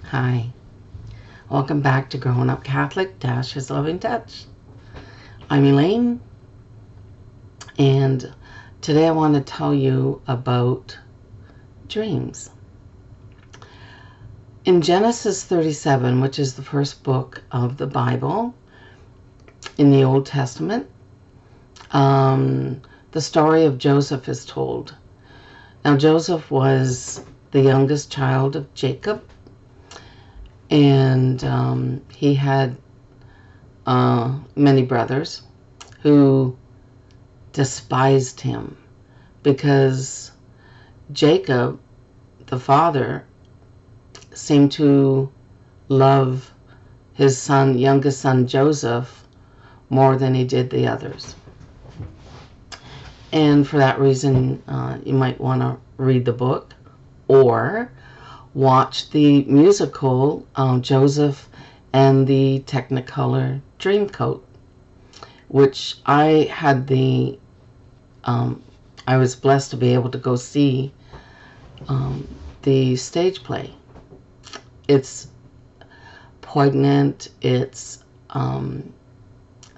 Hi, welcome back to Growing Up Catholic - His Loving Touch. I'm Elaine, and today I want to tell you about dreams. In Genesis 37, which is the first book of the Bible in the Old Testament, the story of Joseph is told. Now, Joseph was the youngest child of Jacob, and he had many brothers who despised him because Jacob, the father, seemed to love his youngest son Joseph more than he did the others. And for that reason, you might want to read the book or watch the musical Joseph and the Technicolor Dreamcoat, which I had I was blessed to be able to go see the stage play. It's poignant, it's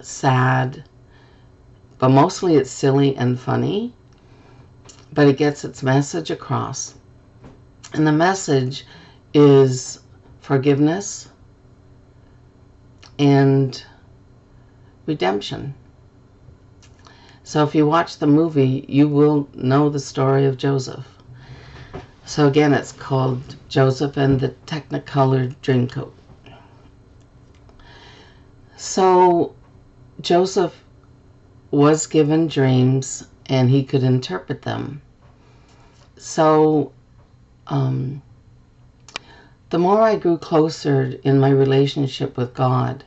sad, but mostly it's silly and funny, but it gets its message across. And the message is forgiveness and redemption. So if you watch the movie, you will know the story of Joseph. So again, it's called Joseph and the Technicolor Dreamcoat. So Joseph was given dreams and he could interpret them. So the more I grew closer in my relationship with God,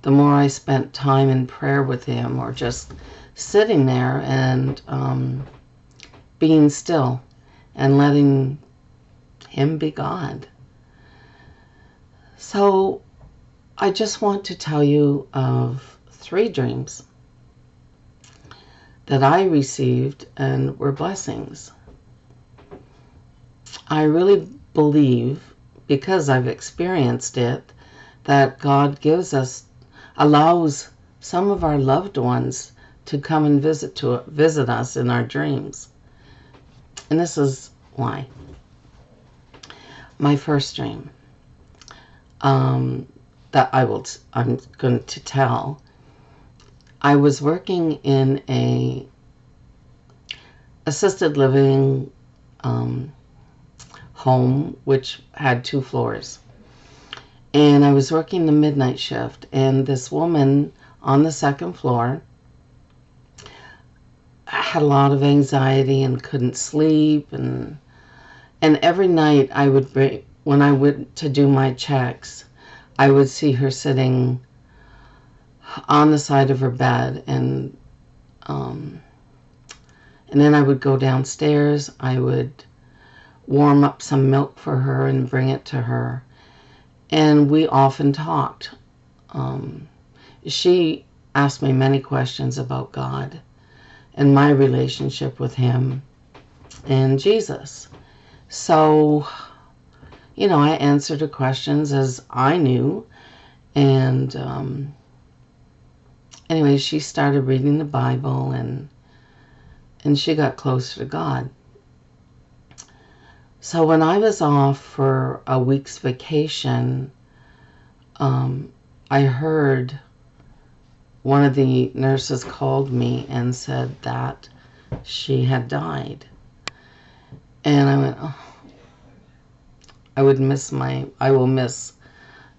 the more I spent time in prayer with him or just sitting there and being still and letting him be God. So I just want to tell you of 3 dreams that I received and were blessings. I really believe, because I've experienced it, that God allows some of our loved ones to come and visit us in our dreams. And this is why. My first dream that I'm going to tell. I was working in a assisted living home which had 2 floors. And I was working the midnight shift, and this woman on the 2nd floor had a lot of anxiety and couldn't sleep, and every night when I went to do my checks, I would see her sitting on the side of her bed, and then I would go downstairs. I would warm up some milk for her and bring it to her, and we often talked. She asked me many questions about God and my relationship with him and Jesus. So, I answered her questions as I knew, and anyway, she started reading the Bible, and she got closer to God. So when I was off for a week's vacation, I heard one of the nurses called me and said that she had died. And I went, oh, I will miss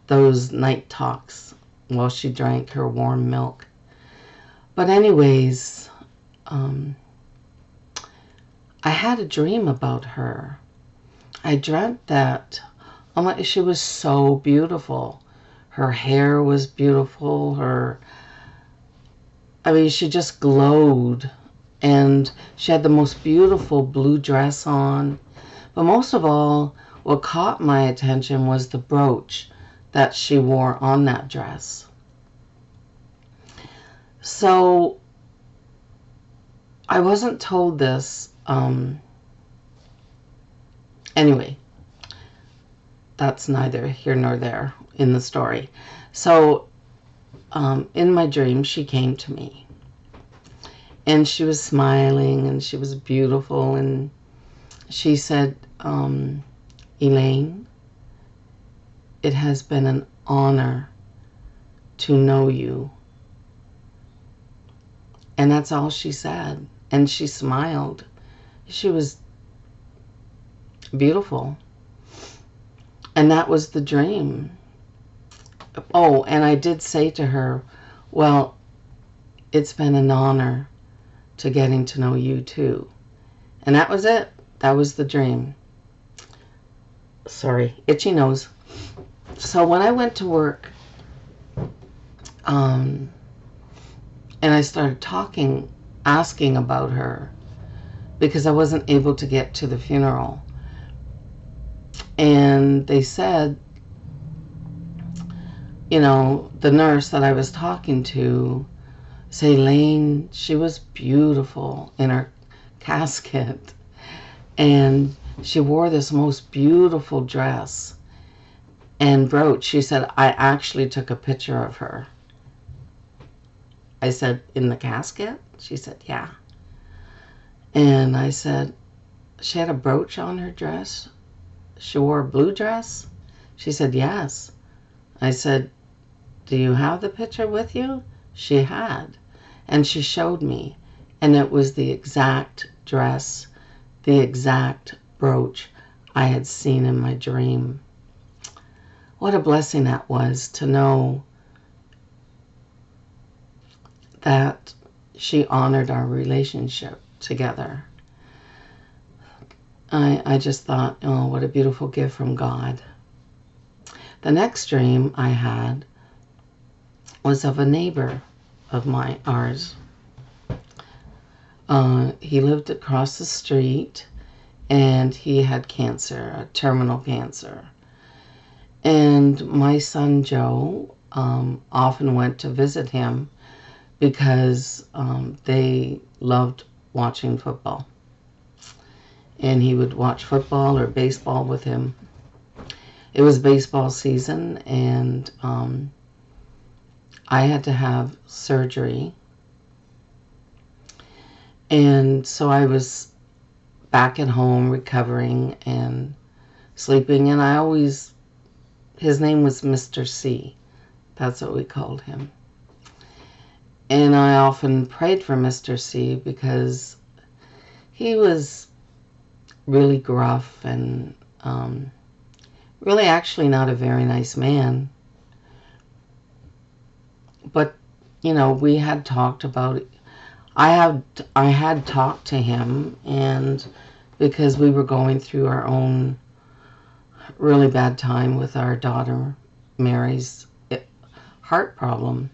those night talks while she drank her warm milk. But anyways, I had a dream about her. I dreamt that she was so beautiful. Her hair was beautiful. She just glowed. And she had the most beautiful blue dress on. But most of all, what caught my attention was the brooch that she wore on that dress. So I wasn't told this. Anyway, that's neither here nor there in the story. So in my dream, she came to me. And she was smiling, and she was beautiful. And she said, Elaine, it has been an honor to know you. And that's all she said. And she smiled. She was beautiful. And that was the dream. Oh, and I did say to her, well, it's been an honor to getting to know you too. And that was it. That was the dream. Sorry, itchy nose. So when I went to work, and I started asking about her, because I wasn't able to get to the funeral. And they said, you know, the nurse that I was talking to said, Elaine, she was beautiful in her casket. And she wore this most beautiful dress and brooch. She said, I actually took a picture of her. I said, in the casket? She said, yeah. And I said, she had a brooch on her dress? She wore a blue dress? She said, yes. I said, do you have the picture with you? She had. And she showed me. And it was the exact dress, the exact brooch I had seen in my dream. What a blessing that was to know that she honored our relationship together. I just thought, oh, what a beautiful gift from God. The next dream I had was of a neighbor of ours. He lived across the street, and he had cancer, a terminal cancer. And my son Joe often went to visit him because they loved watching football. And he would watch football or baseball with him. It was baseball season, and I had to have surgery. And so I was back at home recovering and sleeping, and his name was Mr. C. That's what we called him. And I often prayed for Mr. C because he was really gruff and really actually not a very nice man. But, you know, we had talked about it. I had talked to him, and because we were going through our own really bad time with our daughter Mary's heart problem.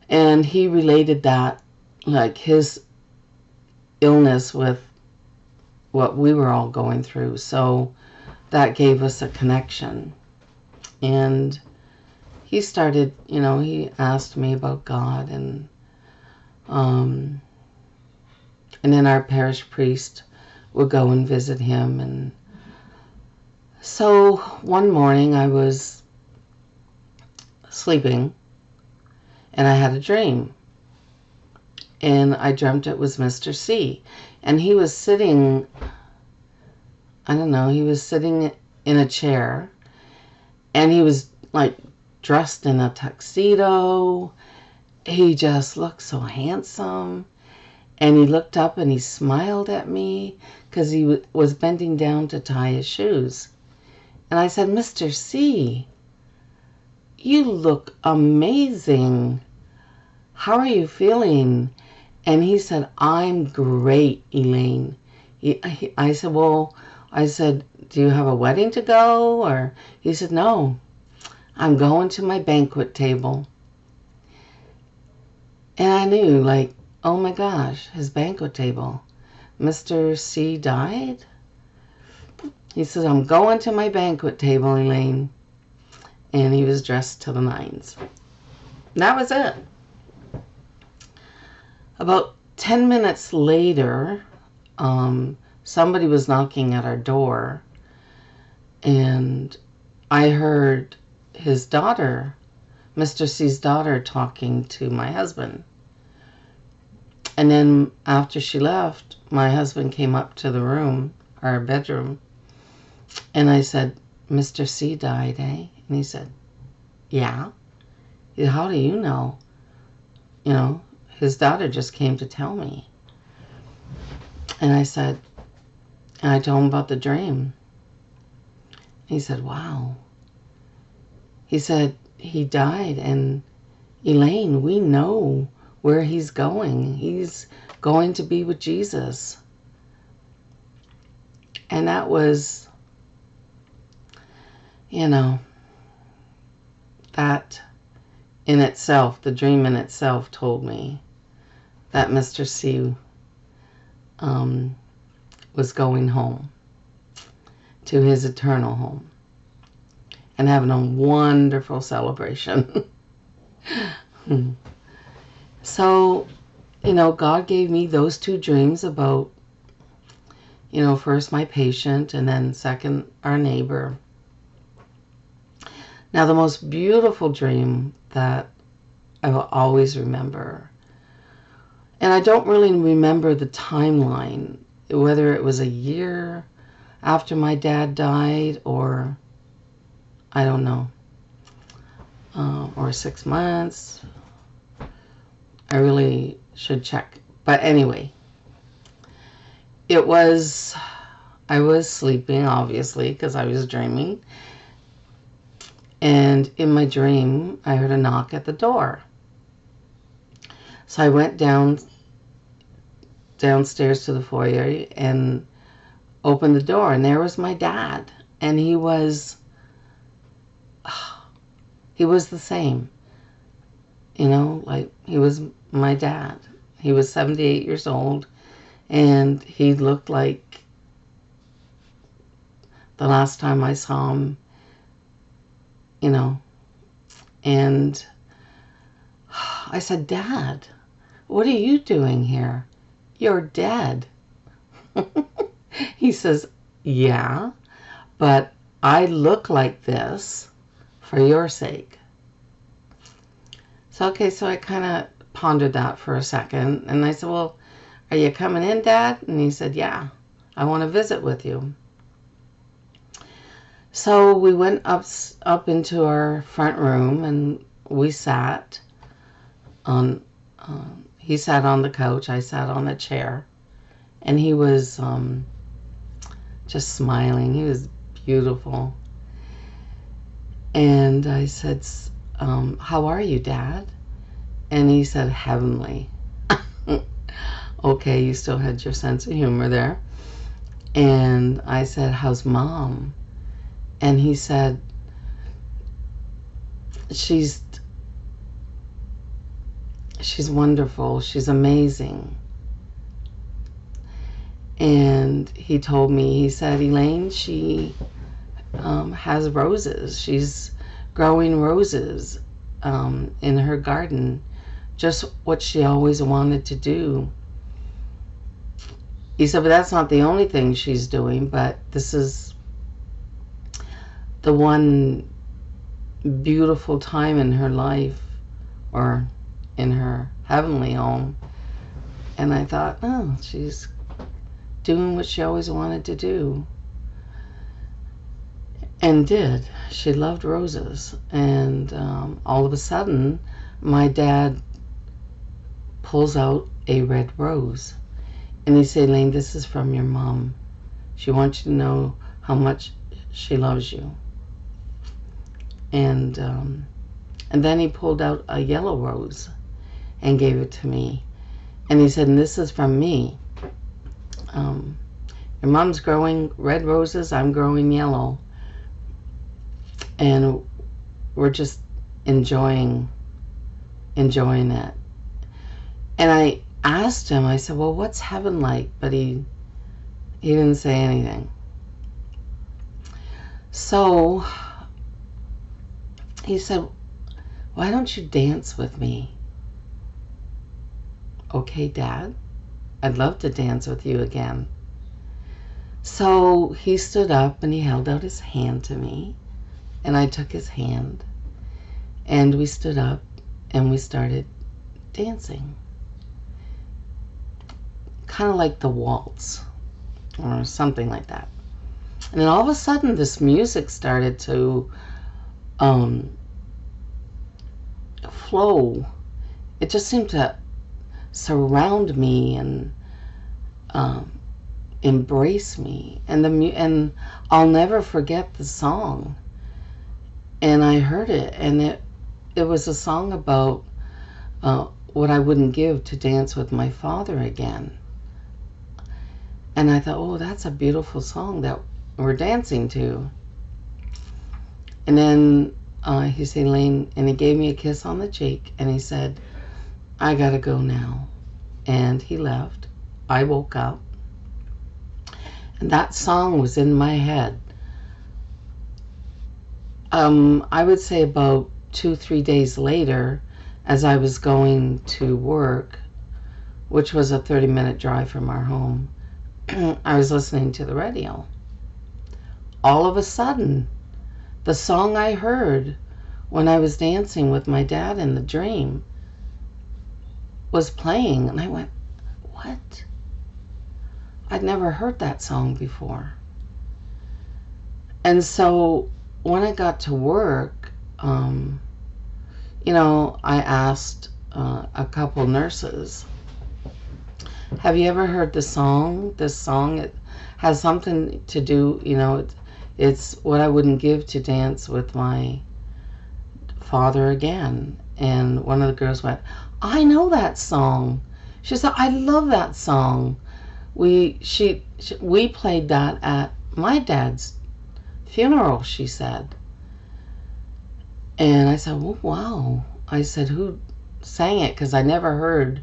And he related that, like, his illness with what we were all going through. So that gave us a connection. And he started, you know, he asked me about God, and then our parish priest would go and visit him. And so one morning I was sleeping, and I had a dream. And I dreamt it was Mr. C. And he was sitting, I don't know, he was sitting in a chair, and he was like dressed in a tuxedo. He just looked so handsome. And he looked up and he smiled at me because he was bending down to tie his shoes. And I said, Mr. C, you look amazing. How are you feeling? And he said, I'm great, Elaine. I said, well, do you have a wedding to go? Or he said, no, I'm going to my banquet table. And I knew, like, oh my gosh, his banquet table. Mr. C died? He says, I'm going to my banquet table, Elaine. And he was dressed to the nines. That was it. About 10 minutes later, somebody was knocking at our door. And I heard his daughter, Mr. C's daughter, talking to my husband. And then after she left, my husband came up to the room, our bedroom, and I said, Mr. C died, eh? And he said, yeah. He said, how do you know? You know, his daughter just came to tell me. And I said, and I told him about the dream. He said, wow. He said, he died, and Elaine, we know where he's going. He's going to be with Jesus. And that was, you know, that in itself, the dream in itself told me that Mr. C was going home to his eternal home and having a wonderful celebration. So, you know, God gave me those two dreams about, you know, first my patient and then second our neighbor. Now, the most beautiful dream that I will always remember, and I don't really remember the timeline, whether it was a year after my dad died or, I don't know, or 6 months. I really should check. But anyway, it was, I was sleeping, obviously, because I was dreaming. And in my dream, I heard a knock at the door. So I went downstairs to the foyer and opened the door, and there was my dad. And he was the same. You know, like, he was my dad. He was 78 years old, and he looked like the last time I saw him, you know. And I said, Dad, what are you doing here? You're dead. He says, yeah, but I look like this for your sake. So, okay, so I kind of pondered that for a second. And I said, well, are you coming in, Dad? And he said, yeah, I want to visit with you. So we went up into our front room, and we sat on, he sat on the couch, I sat on a chair. And he was just smiling. He was beautiful. And I said, how are you, Dad? And he said, heavenly. Okay, you still had your sense of humor there. And I said, how's Mom? And he said, she's wonderful. She's amazing. And he told me, he said, Elaine, she has roses. She's growing roses in her garden, just what she always wanted to do. He said, but that's not the only thing she's doing, but this is the one beautiful time in her life, or in her heavenly home. And I thought, oh, she's doing what she always wanted to do. And did. She loved roses. And all of a sudden, my dad pulls out a red rose. And he said, Elaine, this is from your mom. She wants you to know how much she loves you. And then he pulled out a yellow rose and gave it to me. And he said, and this is from me. Your mom's growing red roses, I'm growing yellow. And we're just enjoying it. And I asked him, I said, well, what's heaven like? But he didn't say anything. So he said, why don't you dance with me? Okay, Dad, I'd love to dance with you again. So he stood up and he held out his hand to me, and I took his hand, and we stood up and we started dancing. Kind of like the waltz or something like that. And then all of a sudden this music started to flow. It just seemed to surround me and embrace me. And I'll never forget the song. And I heard it, and it was a song about what I wouldn't give to dance with my father again. And I thought, oh, that's a beautiful song that we're dancing to. And then he said, Elaine, and he gave me a kiss on the cheek, and he said, I gotta go now. And he left. I woke up, and that song was in my head. I would say about 2-3 days later, as I was going to work, which was a 30-minute drive from our home, I was listening to the radio. All of a sudden, the song I heard when I was dancing with my dad in the dream was playing, and I went, what? I'd never heard that song before. And so when I got to work, I asked a couple nurses, have you ever heard the song? This song, it has something to do, it's what I wouldn't give to dance with my father again. And one of the girls went, I know that song. She said, I love that song. We played that at my dad's funeral, she said. And I said, well, wow. I said, who sang it? Because I never heard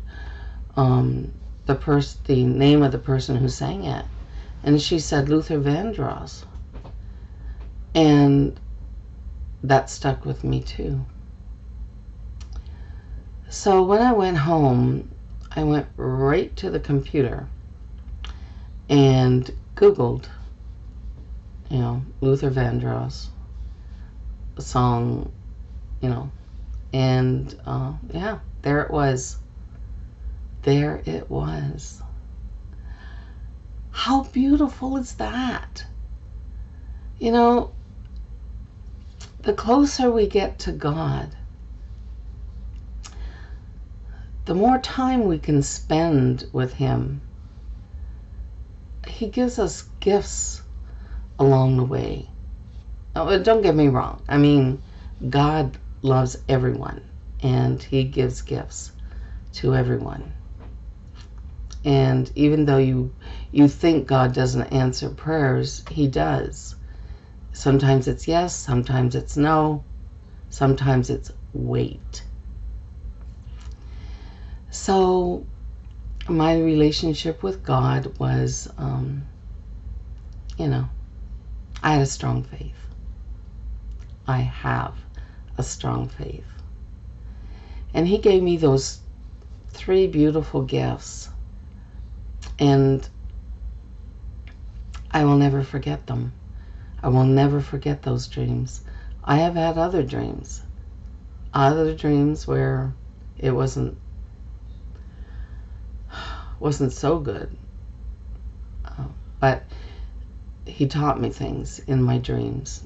the name of the person who sang it. And she said Luther Vandross. And that stuck with me too. So when I went home, I went right to the computer and Googled, Luther Vandross song, and yeah, there it was. There it was. How beautiful is that? The closer we get to God, the more time we can spend with Him. He gives us gifts along the way. Oh, don't get me wrong. I mean, God loves everyone, and He gives gifts to everyone. And even though you think God doesn't answer prayers, He does. Sometimes it's yes, sometimes it's no, sometimes it's wait. So my relationship with God was, I had a strong faith. I have a strong faith. And He gave me those 3 beautiful gifts. And I will never forget them. I will never forget those dreams. I have had other dreams where it wasn't so good. But He taught me things in my dreams.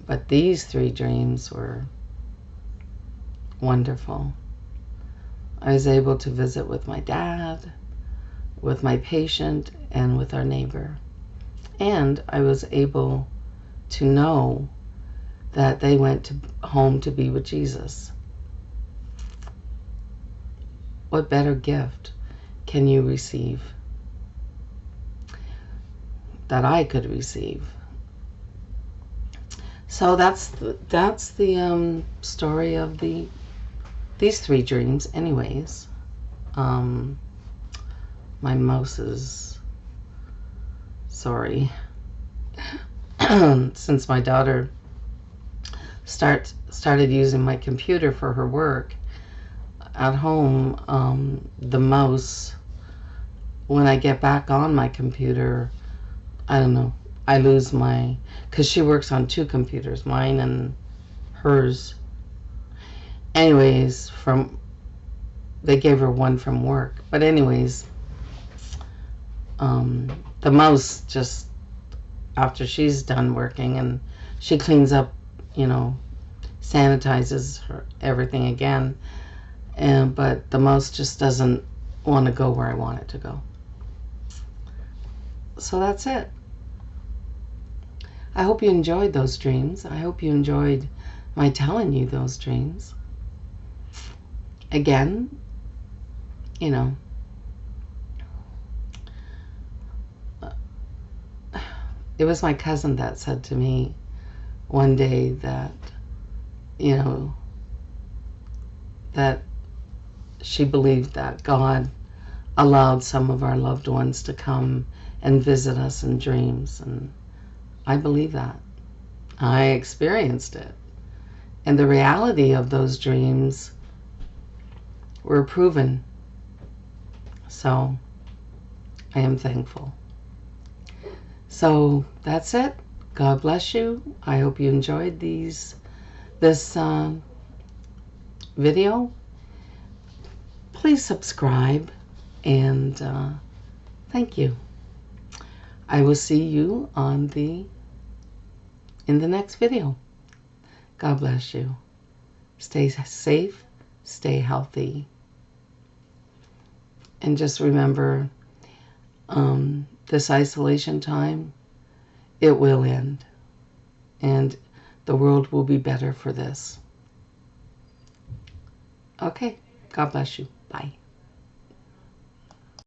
But these 3 dreams were wonderful. I was able to visit with my dad, with my patient, and with our neighbor. And I was able to know that they went home to be with Jesus. What better gift can you receive that I could receive? So that's the story of these 3 dreams. Anyways, my mouse is sorry. Since my daughter started using my computer for her work at home, the mouse, when I get back on my computer, I don't know, I lose my, because she works on 2 computers, mine and hers. Anyways, they gave her one from work. But anyways, the mouse just, after she's done working and she cleans up, sanitizes everything again, but the mouse just doesn't want to go where I want it to go. So that's it. I hope you enjoyed those dreams. I hope you enjoyed my telling you those dreams. Again, it was my cousin that said to me one day that, that she believed that God allowed some of our loved ones to come and visit us in dreams. And I believe that. I experienced it. And the reality of those dreams were proven. So I am thankful. So that's it. God bless you. I hope you enjoyed this video. Please subscribe, and thank you. I will see you in the next video. God bless you. Stay safe, stay healthy, and just remember, this isolation time, it will end, and the world will be better for this. Okay, God bless you. Bye.